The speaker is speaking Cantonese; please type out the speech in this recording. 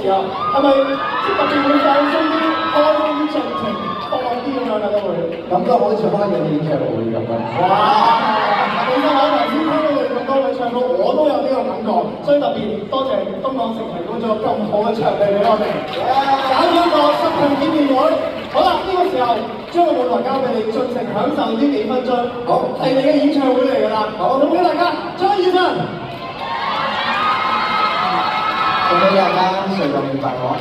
時候，係咪特別會放鬆啲、開心啲、盡情放啲咁樣嘅都會？咁都好似開緊演唱會咁啊！哇！其實我頭先聽到你咁多位唱歌，我都有呢個感覺，所以特別多謝東港城提供咗咁好嘅場地俾我哋，搞咗一個實場見面會。好啦，呢個時候將個舞台交俾你，盡情享受呢幾分鐘。好，係你嘅演唱會嚟㗎啦。好，送俾大家，張雨晨。送俾大家，誰共愉快我。